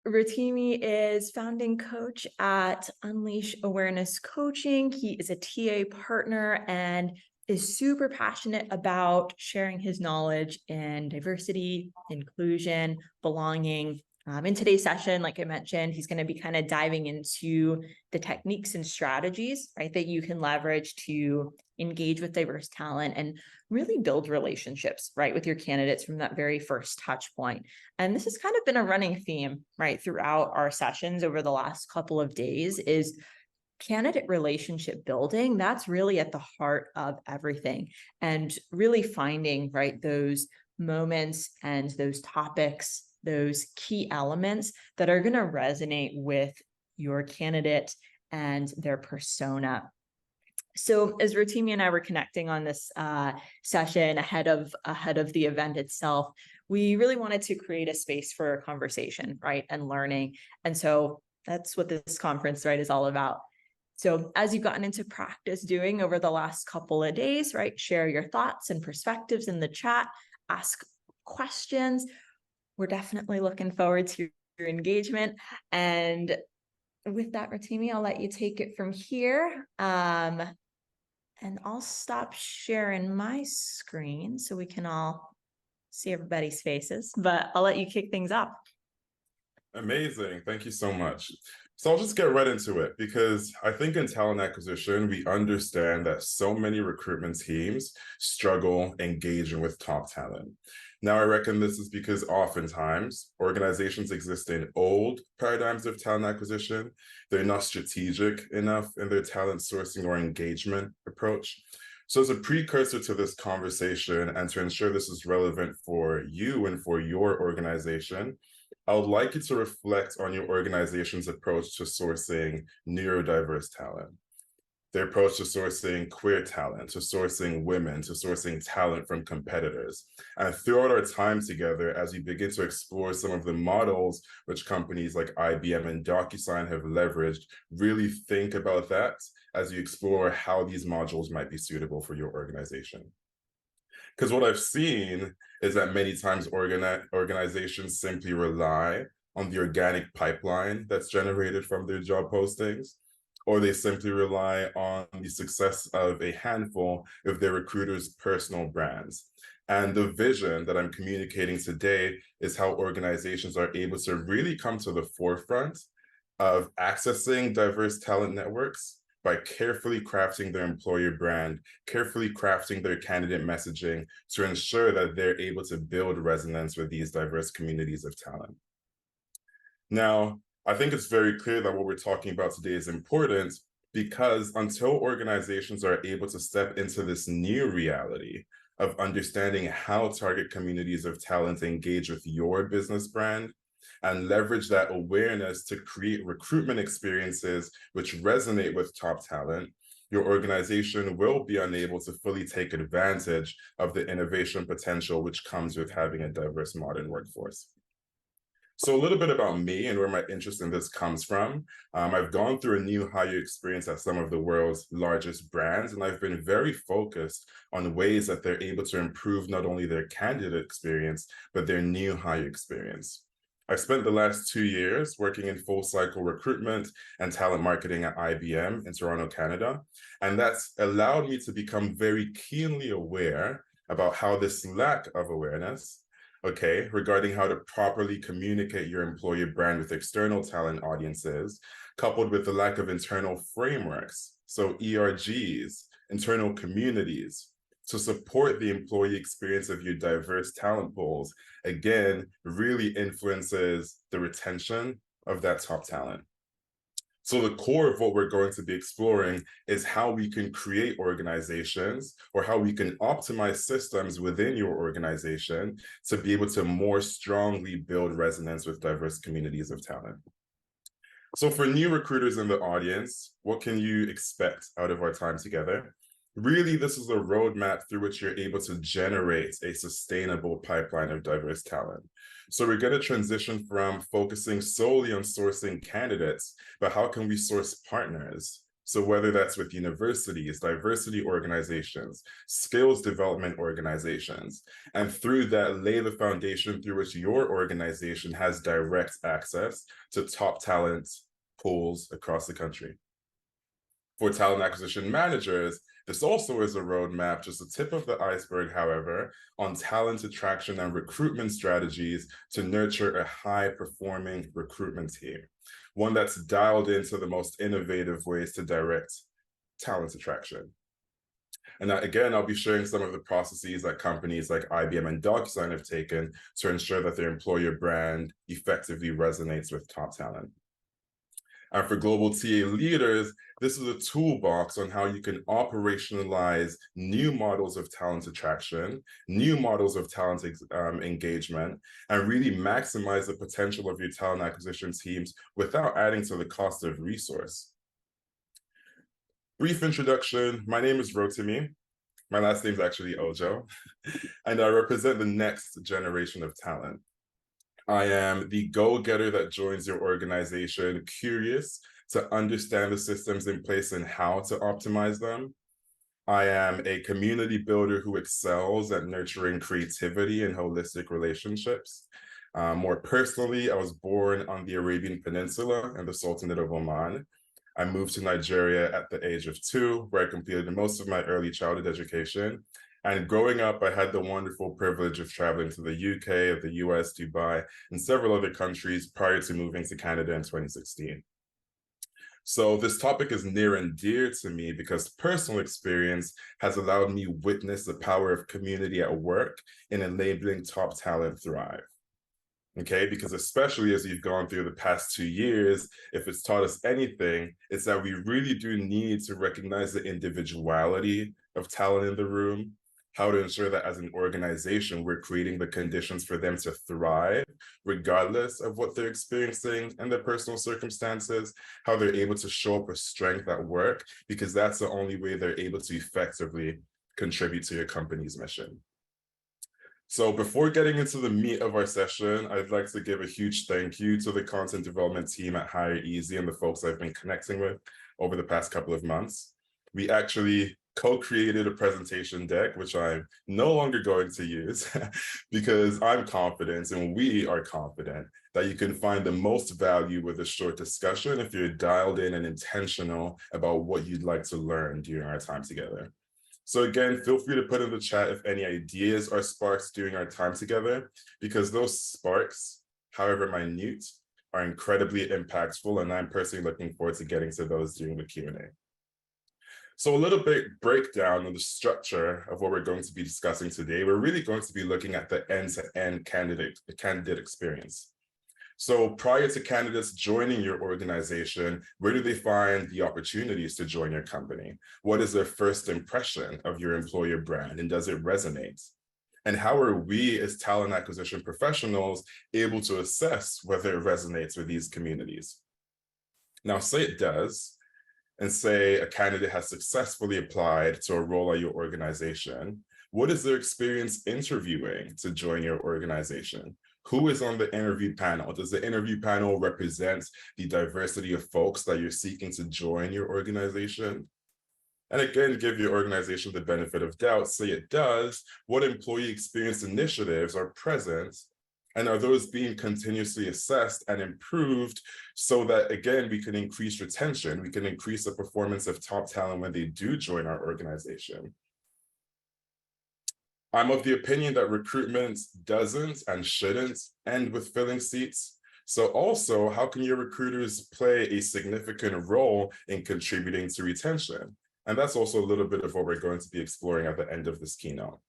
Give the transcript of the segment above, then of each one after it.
Rotimi is founding coach at Unleash Awareness Coaching. He is a TA partner and is super passionate about sharing his knowledge in diversity, inclusion, belonging. In today's session, like I mentioned, he's going to be kind of diving into the techniques and strategies, right, that you can leverage to engage with diverse talent and really build relationships, right, with your candidates from that very first touch point. And this has kind of been a running theme, right, throughout our sessions over the last couple of days is candidate relationship building. That's really at the heart of everything, and really finding, right, those moments and those topics, those key elements that are going to resonate with your candidate and their persona. So as Rotimi and I were connecting on this session ahead of the event itself, we really wanted to create a space for conversation, right, and learning. And so that's what this conference, right, is all about. So as you've gotten into practice doing over the last couple of days, right, share your thoughts and perspectives in the chat, ask questions. We're definitely looking forward to your engagement. And with that, Rotimi, I'll let you take it from here. And I'll stop sharing my screen so we can all see everybody's faces, but I'll let you kick things off. Amazing. Thank you so much. So I'll just get right into it because I think in talent acquisition, we understand that so many recruitment teams struggle engaging with top talent. Now, I reckon this is because oftentimes organizations exist in old paradigms of talent acquisition. They're not strategic enough in their talent sourcing or engagement approach. So as a precursor to this conversation and to ensure this is relevant for you and for your organization, I would like you to reflect on your organization's approach to sourcing neurodiverse talent, their approach to sourcing queer talent, to sourcing women, to sourcing talent from competitors. And throughout our time together, as we begin to explore some of the models which companies like IBM and DocuSign have leveraged, really think about that as you explore how these modules might be suitable for your organization. Because what I've seen is that many times organizations simply rely on the organic pipeline that's generated from their job postings, or they simply rely on the success of a handful of their recruiters' personal brands. And the vision that I'm communicating today is how organizations are able to really come to the forefront of accessing diverse talent networks by carefully crafting their employer brand, carefully crafting their candidate messaging to ensure that they're able to build resonance with these diverse communities of talent. Now, I think it's very clear that what we're talking about today is important because until organizations are able to step into this new reality of understanding how target communities of talent engage with your business brand, and leverage that awareness to create recruitment experiences which resonate with top talent, your organization will be unable to fully take advantage of the innovation potential which comes with having a diverse modern workforce. So a little bit about me and where my interest in this comes from. I've gone through a new hire experience at some of the world's largest brands, and I've been very focused on ways that they're able to improve not only their candidate experience, but their new hire experience. I spent the last 2 years working in full cycle recruitment and talent marketing at IBM in Toronto, Canada. And that's allowed me to become very keenly aware about how this lack of awareness, regarding how to properly communicate your employer brand with external talent audiences, coupled with the lack of internal frameworks, so ERGs, internal communities, to support the employee experience of your diverse talent pools, again, really influences the retention of that top talent. So the core of what we're going to be exploring is how we can create organizations or how we can optimize systems within your organization to be able to more strongly build resonance with diverse communities of talent. So for new recruiters in the audience, what can you expect out of our time together? Really, this is a roadmap through which you're able to generate a sustainable pipeline of diverse talent. So we're going to transition from focusing solely on sourcing candidates, but how can we source partners, So whether that's with universities, diversity organizations, skills development organizations, and through that, lay the foundation through which your organization has direct access to top talent pools across the country. For talent acquisition managers, this also is a roadmap, just the tip of the iceberg, however, on talent attraction and recruitment strategies to nurture a high-performing recruitment team, one that's dialed into the most innovative ways to direct talent attraction. And again, I'll be sharing some of the processes that companies like IBM and DocuSign have taken to ensure that their employer brand effectively resonates with top talent. And for global TA leaders, this is a toolbox on how you can operationalize new models of talent attraction, new models of talent engagement, and really maximize the potential of your talent acquisition teams without adding to the cost of resource. Brief introduction, my name is Rotimi. My last name is actually Ojo, and I represent the next generation of talent. I am the go-getter that joins your organization, curious to understand the systems in place and how to optimize them. I am a community builder who excels at nurturing creativity and holistic relationships. More personally, I was born on the Arabian Peninsula in the Sultanate of Oman. I moved to Nigeria at the age of 2, where I completed most of my early childhood education. And growing up, I had the wonderful privilege of traveling to the UK, the US, Dubai, and several other countries prior to moving to Canada in 2016. So this topic is near and dear to me because personal experience has allowed me witness the power of community at work in enabling top talent thrive. Okay, because especially as you've gone through the past 2 years, if it's taught us anything, it's that we really do need to recognize the individuality of talent in the room, how to ensure that as an organization, we're creating the conditions for them to thrive, regardless of what they're experiencing and their personal circumstances, how they're able to show up with strength at work, because that's the only way they're able to effectively contribute to your company's mission. So before getting into the meat of our session, I'd like to give a huge thank you to the content development team at Hire Easy and the folks I've been connecting with over the past couple of months. We actually co-created a presentation deck, which I'm no longer going to use because I'm confident and we are confident that you can find the most value with a short discussion if you're dialed in and intentional about what you'd like to learn during our time together. So again, feel free to put in the chat if any ideas are sparks during our time together, because those sparks, however minute, are incredibly impactful, and I'm personally looking forward to getting to those during the Q&A. So a little bit breakdown of the structure of what we're going to be discussing today. We're really going to be looking at the end-to-end candidate experience. So prior to candidates joining your organization, where do they find the opportunities to join your company? What is their first impression of your employer brand, and does it resonate? And how are we as talent acquisition professionals able to assess whether it resonates with these communities? Now, say it does, and say a candidate has successfully applied to a role at your organization. What is their experience interviewing to join your organization? Who is on the interview panel? Does the interview panel represent the diversity of folks that you're seeking to join your organization? And again, give your organization the benefit of doubt. Say it does. What employee experience initiatives are present? And are those being continuously assessed and improved so that, again, we can increase retention, we can increase the performance of top talent when they do join our organization? I'm of the opinion that recruitment doesn't and shouldn't end with filling seats. So also, how can your recruiters play a significant role in contributing to retention? And that's also a little bit of what we're going to be exploring at the end of this keynote.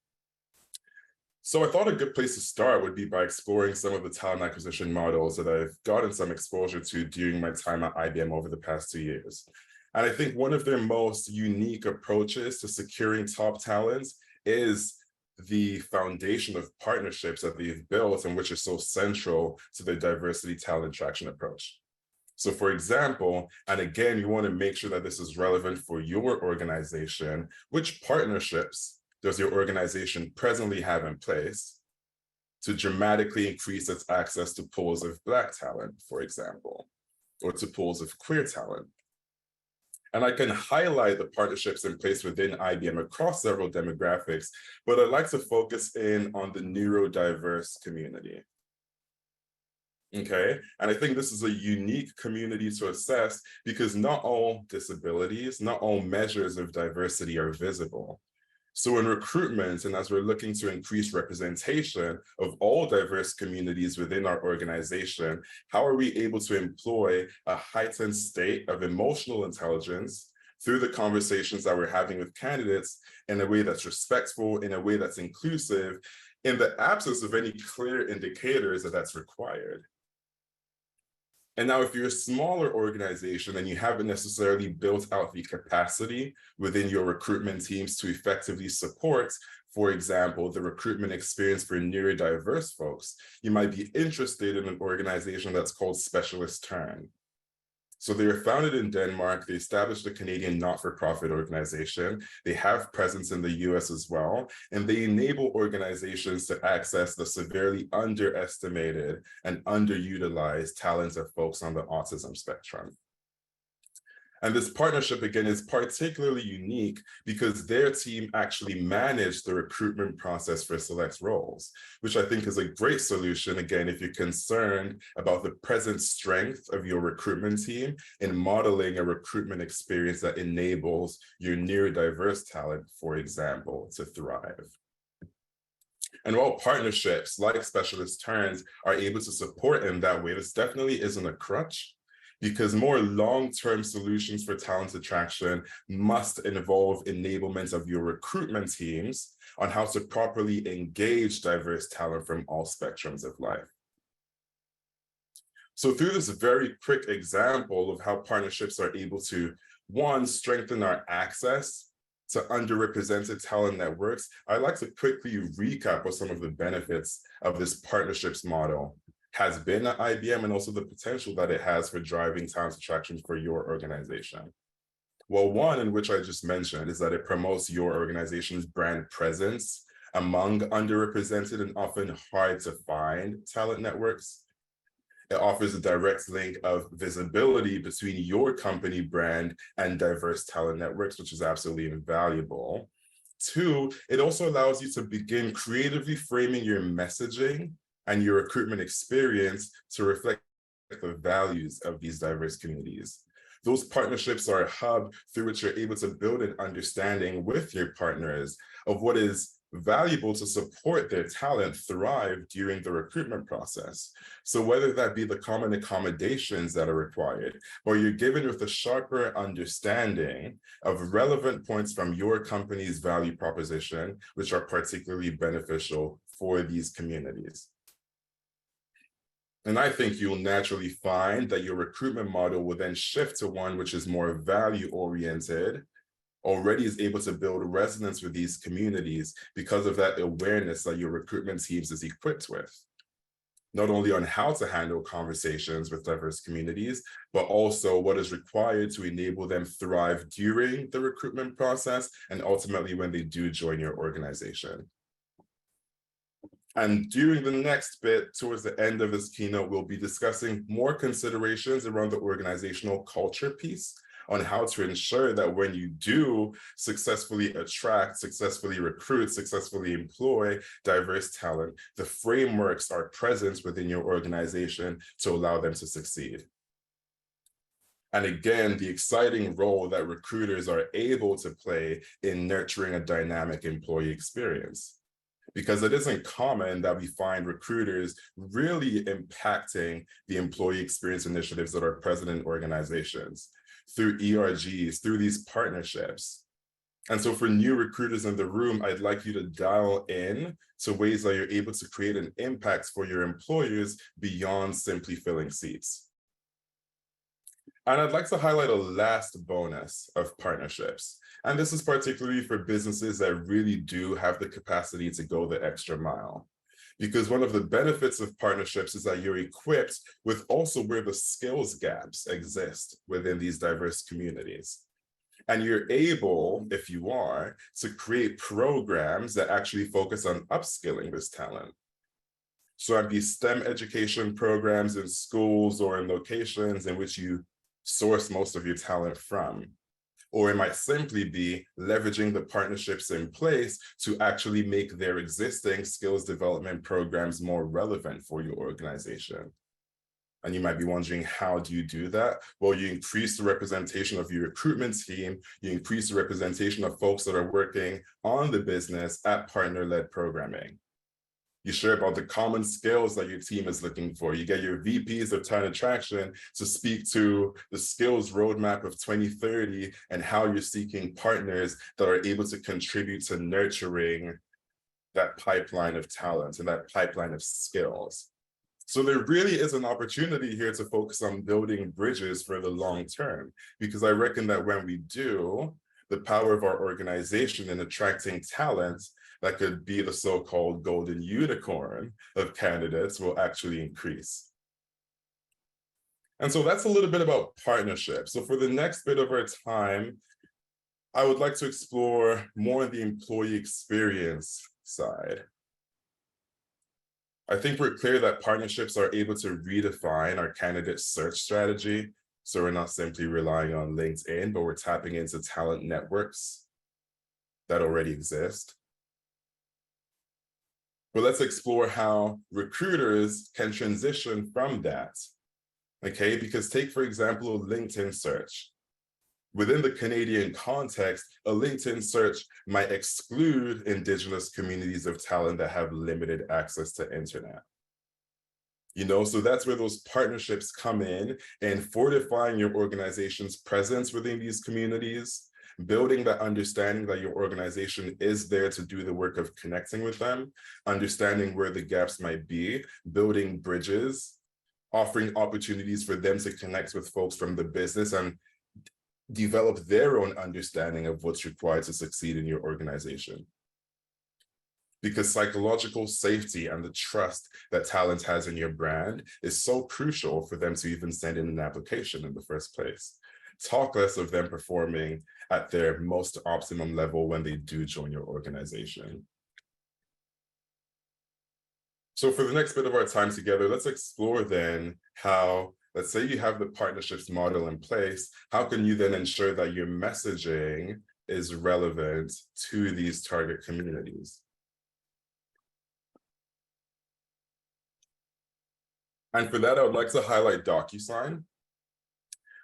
So I thought a good place to start would be by exploring some of the talent acquisition models that I've gotten some exposure to during my time at IBM over the past 2 years. And I think one of their most unique approaches to securing top talent is the foundation of partnerships that they've built, and which is so central to their diversity talent attraction approach. So for example, and again, you want to make sure that this is relevant for your organization, which partnerships does your organization presently have in place to dramatically increase its access to pools of Black talent, for example, or to pools of queer talent? And I can highlight the partnerships in place within IBM across several demographics, but I'd like to focus in on the neurodiverse community. Okay, and I think this is a unique community to assess because not all disabilities, not all measures of diversity are visible. So in recruitment, and as we're looking to increase representation of all diverse communities within our organization, how are we able to employ a heightened state of emotional intelligence through the conversations that we're having with candidates in a way that's respectful, in a way that's inclusive, in the absence of any clear indicators that that's required? And now, if you're a smaller organization and you haven't necessarily built out the capacity within your recruitment teams to effectively support, for example, the recruitment experience for neurodiverse folks, you might be interested in an organization that's called Specialist Turn. So they were founded in Denmark. They established a Canadian not-for-profit organization. They have presence in the US as well, and they enable organizations to access the severely underestimated and underutilized talents of folks on the autism spectrum. And this partnership, again, is particularly unique because their team actually managed the recruitment process for select roles, which I think is a great solution, again, if you're concerned about the present strength of your recruitment team in modeling a recruitment experience that enables your neurodiverse talent, for example, to thrive. And while partnerships like Specialist Turns are able to support in that way, this definitely isn't a crutch, because more long-term solutions for talent attraction must involve enablement of your recruitment teams on how to properly engage diverse talent from all spectrums of life. So through this very quick example of how partnerships are able to, one, strengthen our access to underrepresented talent networks, I'd like to quickly recap what some of the benefits of this partnerships model has been at IBM, and also the potential that it has for driving talent attraction for your organization. Well, one, in which I just mentioned, is that it promotes your organization's brand presence among underrepresented and often hard to find talent networks. It offers a direct link of visibility between your company brand and diverse talent networks, which is absolutely invaluable. Two, it also allows you to begin creatively framing your messaging and your recruitment experience to reflect the values of these diverse communities. Those partnerships are a hub through which you're able to build an understanding with your partners of what is valuable to support their talent thrive during the recruitment process. So whether that be the common accommodations that are required, or you're given with a sharper understanding of relevant points from your company's value proposition, which are particularly beneficial for these communities. And I think you'll naturally find that your recruitment model will then shift to one which is more value-oriented, already is able to build resonance with these communities because of that awareness that your recruitment teams is equipped with, not only on how to handle conversations with diverse communities, but also what is required to enable them thrive during the recruitment process and ultimately when they do join your organization. And during the next bit, towards the end of this keynote, we'll be discussing more considerations around the organizational culture piece on how to ensure that when you do successfully attract, successfully recruit, successfully employ diverse talent, the frameworks are present within your organization to allow them to succeed. And again, the exciting role that recruiters are able to play in nurturing a dynamic employee experience. Because it isn't common that we find recruiters really impacting the employee experience initiatives that are present in organizations through ERGs, through these partnerships. And so for new recruiters in the room, I'd like you to dial in to ways that you're able to create an impact for your employers beyond simply filling seats. And I'd like to highlight a last bonus of partnerships. And this is particularly for businesses that really do have the capacity to go the extra mile. Because one of the benefits of partnerships is that you're equipped with also where the skills gaps exist within these diverse communities. And you're able, if you are, to create programs that actually focus on upskilling this talent. So it'd be STEM education programs in schools or in locations in which you source most of your talent from. Or it might simply be leveraging the partnerships in place to actually make their existing skills development programs more relevant for your organization. And you might be wondering, how do you do that? Well, you increase the representation of your recruitment team, you increase the representation of folks that are working on the business at partner-led programming. You share about the common skills that your team is looking for. You get your VPs of talent attraction to speak to the skills roadmap of 2030 and how you're seeking partners that are able to contribute to nurturing that pipeline of talent and that pipeline of skills. So there really is an opportunity here to focus on building bridges for the long term, because I reckon that when we do, the power of our organization in attracting talent that could be the so-called golden unicorn of candidates will actually increase. And so that's a little bit about partnerships. So for the next bit of our time, I would like to explore more of the employee experience side. I think we're clear that partnerships are able to redefine our candidate search strategy. So we're not simply relying on LinkedIn, but we're tapping into talent networks that already exist. But let's explore how recruiters can transition from that, okay? Because take, for example, a LinkedIn search. Within the Canadian context, a LinkedIn search might exclude Indigenous communities of talent that have limited access to internet. So that's where those partnerships come in, and fortifying your organization's presence within these communities, building that understanding that your organization is there to do the work of connecting with them, understanding where the gaps might be, building bridges, offering opportunities for them to connect with folks from the business and develop their own understanding of what's required to succeed in your organization. Because psychological safety and the trust that talent has in your brand is so crucial for them to even send in an application in the first place. Talk less of them performing at their most optimum level when they do join your organization. So for the next bit of our time together, let's explore then how, let's say you have the partnerships model in place, how can you then ensure that your messaging is relevant to these target communities? And for that, I would like to highlight DocuSign,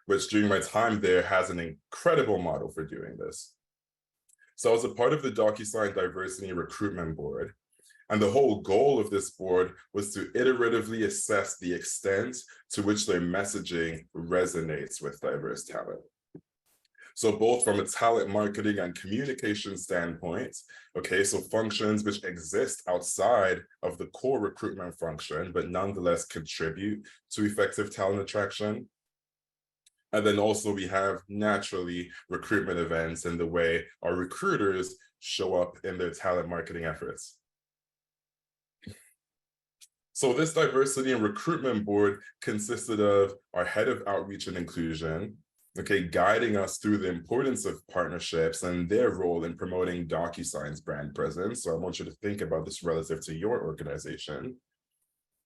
which during my time there has an incredible model for doing this. So I was a part of the DocuSign Diversity Recruitment Board, and the whole goal of this board was to iteratively assess the extent to which their messaging resonates with diverse talent. So both from a talent marketing and communication standpoint, okay, so functions which exist outside of the core recruitment function, but nonetheless contribute to effective talent attraction. And then also we have naturally recruitment events and the way our recruiters show up in their talent marketing efforts. So this diversity and recruitment board consisted of our head of outreach and inclusion, okay, guiding us through the importance of partnerships and their role in promoting DocuSign's brand presence. So I want you to think about this relative to your organization.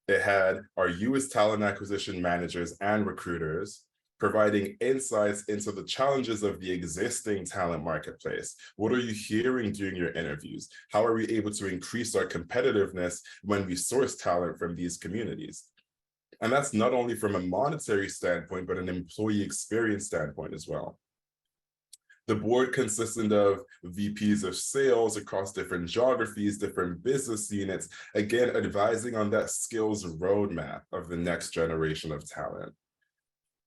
It had our US talent acquisition managers and recruiters providing insights into the challenges of the existing talent marketplace. What are you hearing during your interviews? How are we able to increase our competitiveness when we source talent from these communities? And that's not only from a monetary standpoint, but an employee experience standpoint as well. The board consisted of VPs of sales across different geographies, different business units, again, advising on that skills roadmap of the next generation of talent.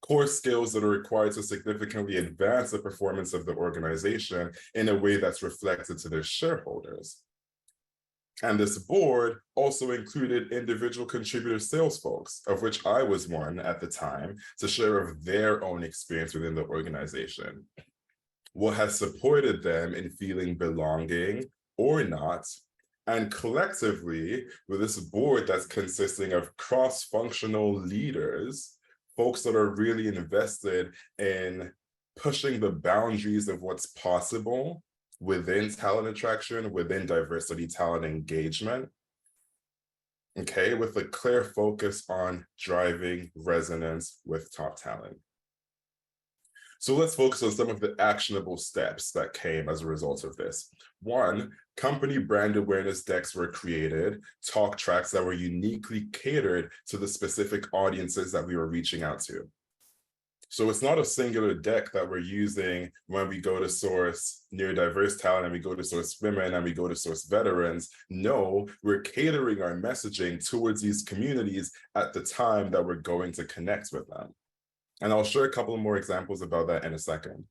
Core skills that are required to significantly advance the performance of the organization in a way that's reflected to their shareholders. And this board also included individual contributor sales folks, of which I was one at the time, to share of their own experience within the organization. What has supported them in feeling belonging or not, and collectively, with this board that's consisting of cross-functional leaders, folks that are really invested in pushing the boundaries of what's possible within talent attraction, within diversity talent engagement, okay, with a clear focus on driving resonance with top talent. So let's focus on some of the actionable steps that came as a result of this. One, company brand awareness decks were created, talk tracks that were uniquely catered to the specific audiences that we were reaching out to. So it's not a singular deck that we're using when we go to source neurodiverse talent and we go to source women and we go to source veterans. No, we're catering our messaging towards these communities at the time that we're going to connect with them. And I'll share a couple more examples about that in a second.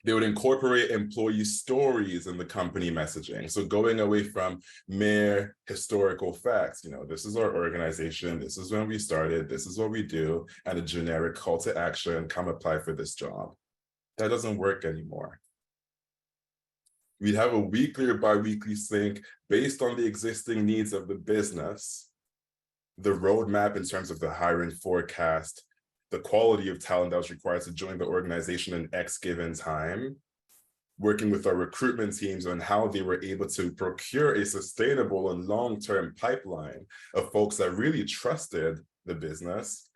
They would incorporate employee stories in the company messaging. So going away from mere historical facts, this is our organization, this is when we started, this is what we do, and a generic call to action, come apply for this job. That doesn't work anymore. We'd have a weekly or bi-weekly sync based on the existing needs of the business, the roadmap in terms of the hiring forecast, the quality of talent that was required to join the organization in X given time, working with our recruitment teams on how they were able to procure a sustainable and long-term pipeline of folks that really trusted the business,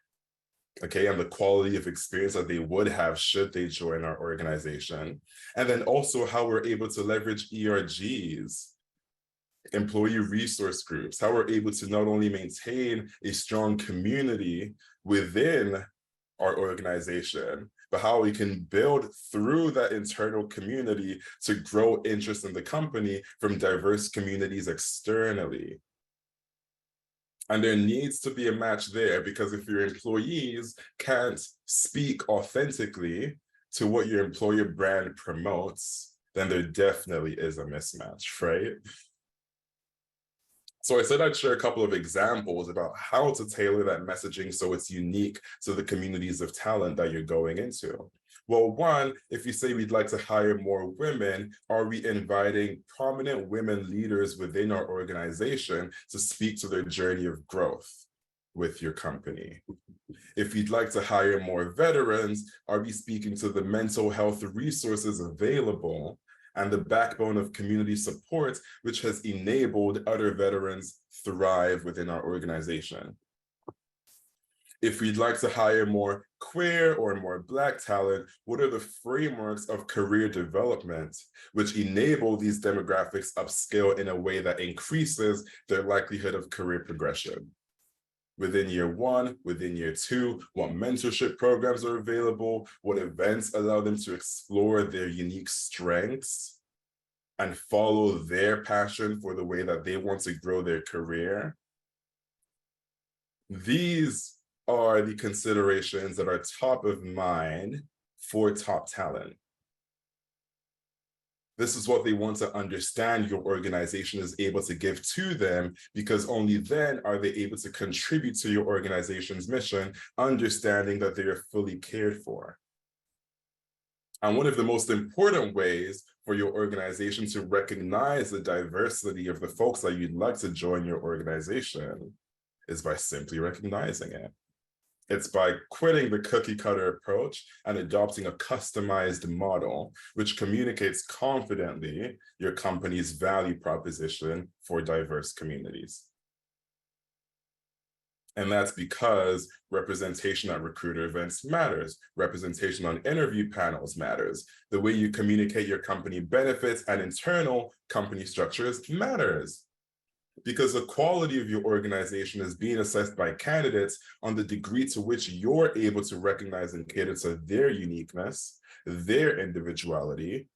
okay, and the quality of experience that they would have should they join our organization. And then also how we're able to leverage ERGs, employee resource groups, how we're able to not only maintain a strong community within our organization, but how we can build through that internal community to grow interest in the company from diverse communities externally. And there needs to be a match there, because if your employees can't speak authentically to what your employer brand promotes, then there definitely is a mismatch, right? So I said I'd share a couple of examples about how to tailor that messaging so it's unique to the communities of talent that you're going into. Well, one, if you say we'd like to hire more women, are we inviting prominent women leaders within our organization to speak to their journey of growth with your company? If you'd like to hire more veterans, are we speaking to the mental health resources available and the backbone of community support, which has enabled other veterans thrive within our organization? If we'd like to hire more queer or more Black talent, what are the frameworks of career development which enable these demographics upscale in a way that increases their likelihood of career progression? Within year one, within year two, what mentorship programs are available, what events allow them to explore their unique strengths and follow their passion for the way that they want to grow their career. These are the considerations that are top of mind for top talent. This is what they want to understand your organization is able to give to them, because only then are they able to contribute to your organization's mission, understanding that they are fully cared for. And one of the most important ways for your organization to recognize the diversity of the folks that you'd like to join your organization is by simply recognizing it. It's by quitting the cookie cutter approach and adopting a customized model, which communicates confidently your company's value proposition for diverse communities. And that's because representation at recruiter events matters. Representation on interview panels matters. The way you communicate your company benefits and internal company structures matters. Because the quality of your organization is being assessed by candidates on the degree to which you're able to recognize and cater to their uniqueness, their individuality,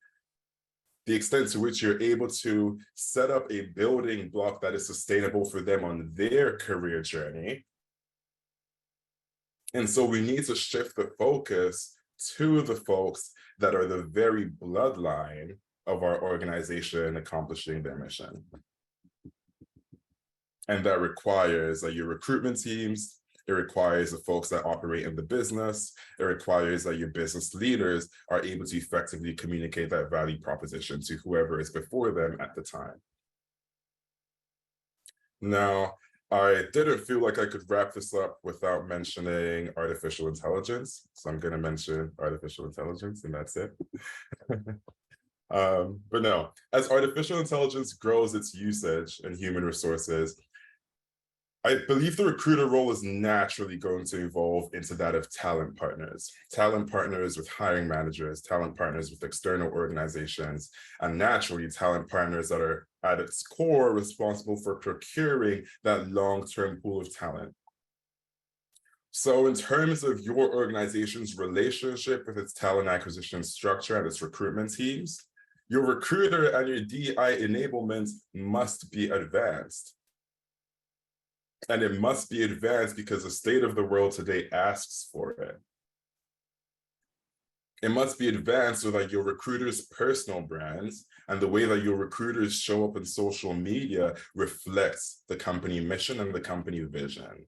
the extent to which you're able to set up a building block that is sustainable for them on their career journey. And so we need to shift the focus to the folks that are the very bloodline of our organization accomplishing their mission. And that requires your recruitment teams, it requires the folks that operate in the business, it requires that your business leaders are able to effectively communicate that value proposition to whoever is before them at the time. Now, I didn't feel like I could wrap this up without mentioning artificial intelligence. So I'm going to mention artificial intelligence, and that's it. But no, as artificial intelligence grows its usage in human resources, I believe the recruiter role is naturally going to evolve into that of talent partners with hiring managers, talent partners with external organizations, and naturally talent partners that are at its core responsible for procuring that long-term pool of talent. So in terms of your organization's relationship with its talent acquisition structure and its recruitment teams, your recruiter and your DI enablement must be advanced. And it must be advanced because the state of the world today asks for it. It must be advanced so that your recruiter's personal brands and the way that your recruiters show up in social media reflects the company mission and the company vision.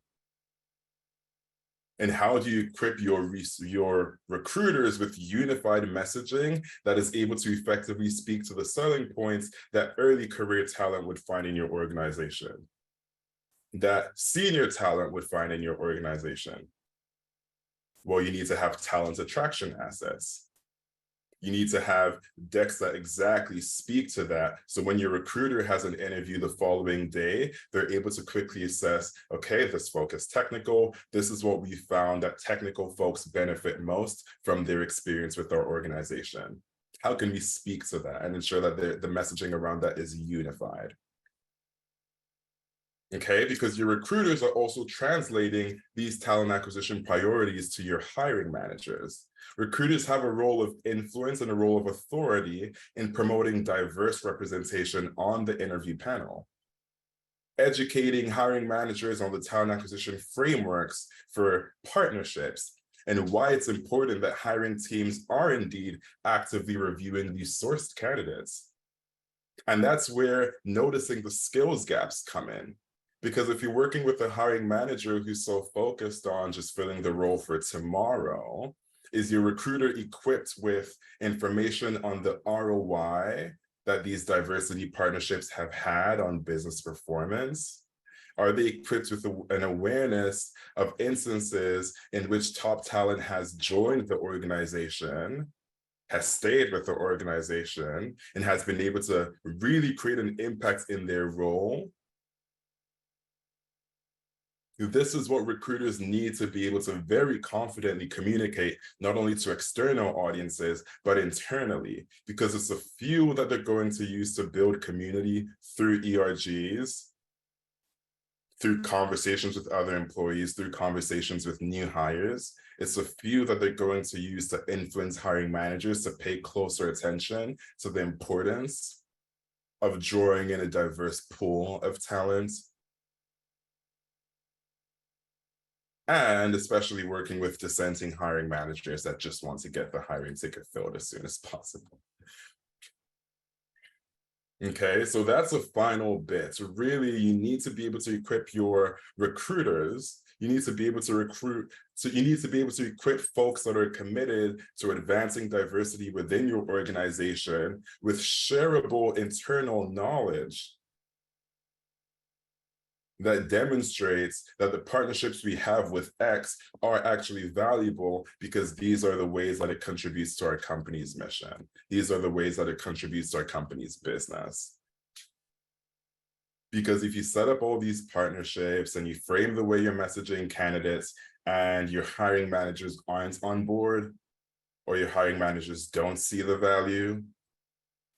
And how do you equip your recruiters with unified messaging that is able to effectively speak to the selling points that early career talent would find in your organization, that senior talent would find in your organization? Well, you need to have talent attraction assets. You need to have decks that exactly speak to that. So when your recruiter has an interview the following day, they're able to quickly assess, okay, this folk is technical. This is what we found that technical folks benefit most from their experience with our organization. How can we speak to that and ensure that the messaging around that is unified? Okay, because your recruiters are also translating these talent acquisition priorities to your hiring managers. Recruiters have a role of influence and a role of authority in promoting diverse representation on the interview panel, educating hiring managers on the talent acquisition frameworks for partnerships and why it's important that hiring teams are indeed actively reviewing these sourced candidates. And that's where noticing the skills gaps come in. Because if you're working with a hiring manager who's so focused on just filling the role for tomorrow, is your recruiter equipped with information on the ROI that these diversity partnerships have had on business performance? Are they equipped with an awareness of instances in which top talent has joined the organization, has stayed with the organization, and has been able to really create an impact in their role? This is what recruiters need to be able to very confidently communicate, not only to external audiences, but internally, because it's a fuel that they're going to use to build community through ERGs, through conversations with other employees, through conversations with new hires. It's a fuel that they're going to use to influence hiring managers to pay closer attention to the importance of drawing in a diverse pool of talent, and especially working with dissenting hiring managers that just want to get the hiring ticket filled as soon as possible. Okay, so that's a final bit. So really, you need to be able to equip your recruiters. You need to be able to recruit. So you need to be able to equip folks that are committed to advancing diversity within your organization with shareable internal knowledge that demonstrates that the partnerships we have with X are actually valuable because these are the ways that it contributes to our company's mission. These are the ways that it contributes to our company's business. Because if you set up all these partnerships and you frame the way you're messaging candidates and your hiring managers aren't on board, or your hiring managers don't see the value,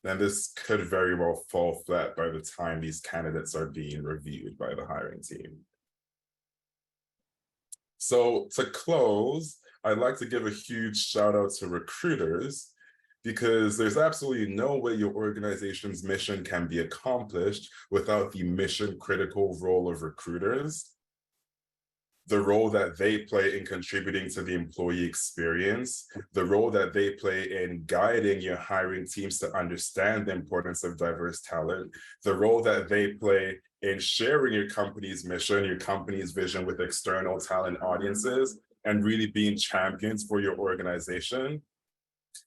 then this could very well fall flat by the time these candidates are being reviewed by the hiring team. So to close, I'd like to give a huge shout out to recruiters, because there's absolutely no way your organization's mission can be accomplished without the mission critical role of recruiters. The role that they play in contributing to the employee experience, the role that they play in guiding your hiring teams to understand the importance of diverse talent, the role that they play in sharing your company's mission, your company's vision with external talent audiences, and really being champions for your organization.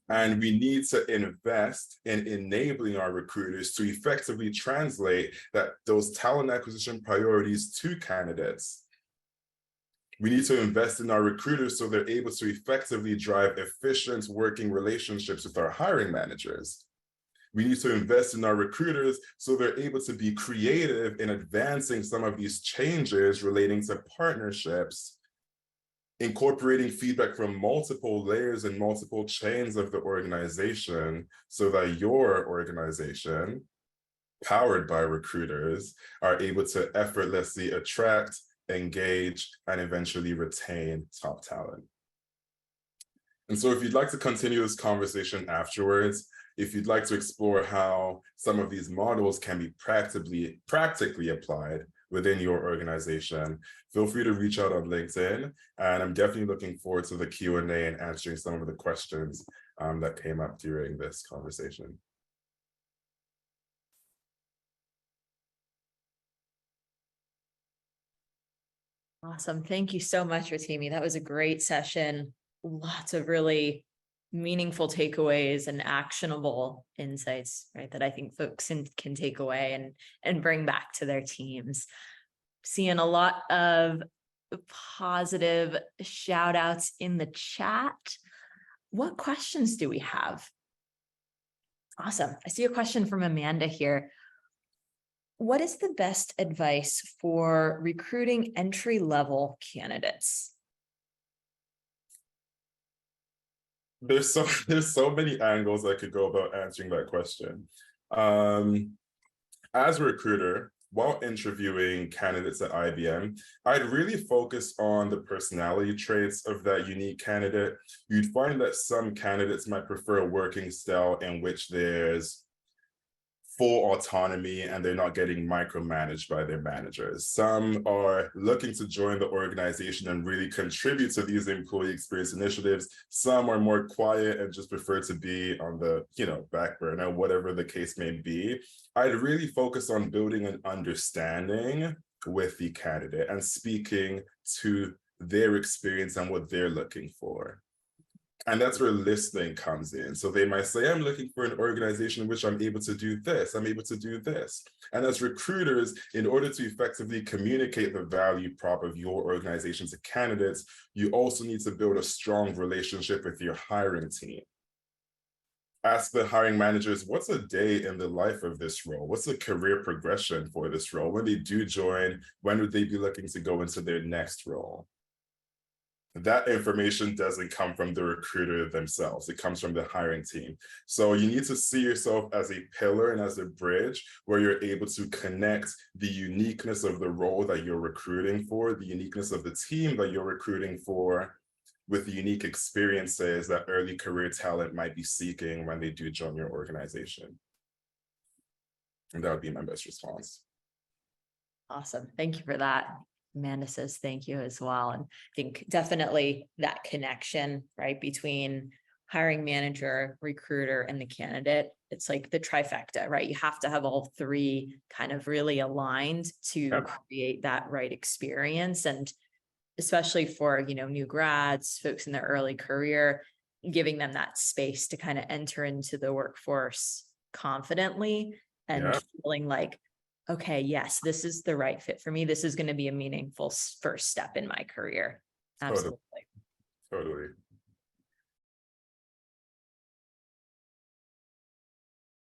And we need to invest in enabling our recruiters to effectively translate those talent acquisition priorities to candidates. We need to invest in our recruiters so they're able to effectively drive efficient working relationships with our hiring managers. We need to invest in our recruiters so they're able to be creative in advancing some of these changes relating to partnerships, incorporating feedback from multiple layers and multiple chains of the organization so that your organization, powered by recruiters, are able to effortlessly attract, engage, and eventually retain top talent. And so if you'd like to continue this conversation afterwards, if you'd like to explore how some of these models can be practically applied within your organization, feel free to reach out on LinkedIn. And I'm definitely looking forward to the Q&A and answering some of the questions that came up during this conversation. Awesome. Thank you so much, Rotimi. That was a great session. Lots of really meaningful takeaways and actionable insights, right, that I think folks can take away and bring back to their teams. Seeing a lot of positive shout outs in the chat. What questions do we have? Awesome. I see a question from Amanda here. What is the best advice for recruiting entry-level candidates? There's so many angles I could go about answering that question. As a recruiter, while interviewing candidates at IBM, I'd really focus on the personality traits of that unique candidate. You'd find that some candidates might prefer a working style in which there's full autonomy and they're not getting micromanaged by their managers. Some are looking to join the organization and really contribute to these employee experience initiatives. Some are more quiet and just prefer to be on the back burner, whatever the case may be. I'd really focus on building an understanding with the candidate and speaking to their experience and what they're looking for. And that's where listening comes in. So they might say, I'm looking for an organization in which I'm able to do this, I'm able to do this. And as recruiters, in order to effectively communicate the value prop of your organization to candidates, you also need to build a strong relationship with your hiring team. Ask the hiring managers, what's a day in the life of this role? What's the career progression for this role? When they do join, when would they be looking to go into their next role? That information doesn't come from the recruiter themselves. It comes from the hiring team. So you need to see yourself as a pillar and as a bridge where you're able to connect the uniqueness of the role that you're recruiting for, the uniqueness of the team that you're recruiting for, with the unique experiences that early career talent might be seeking when they do join your organization. And that would be my best response. Awesome. Thank you for that. Amanda says thank you as well. And I think definitely that connection, right, between hiring manager, recruiter, and the candidate, it's like the trifecta, right? You have to have all three kind of really aligned to create that right experience. And especially for, new grads, folks in their early career, giving them that space to kind of enter into the workforce confidently and feeling like, okay, yes, this is the right fit for me. This is going to be a meaningful first step in my career. Absolutely. Totally.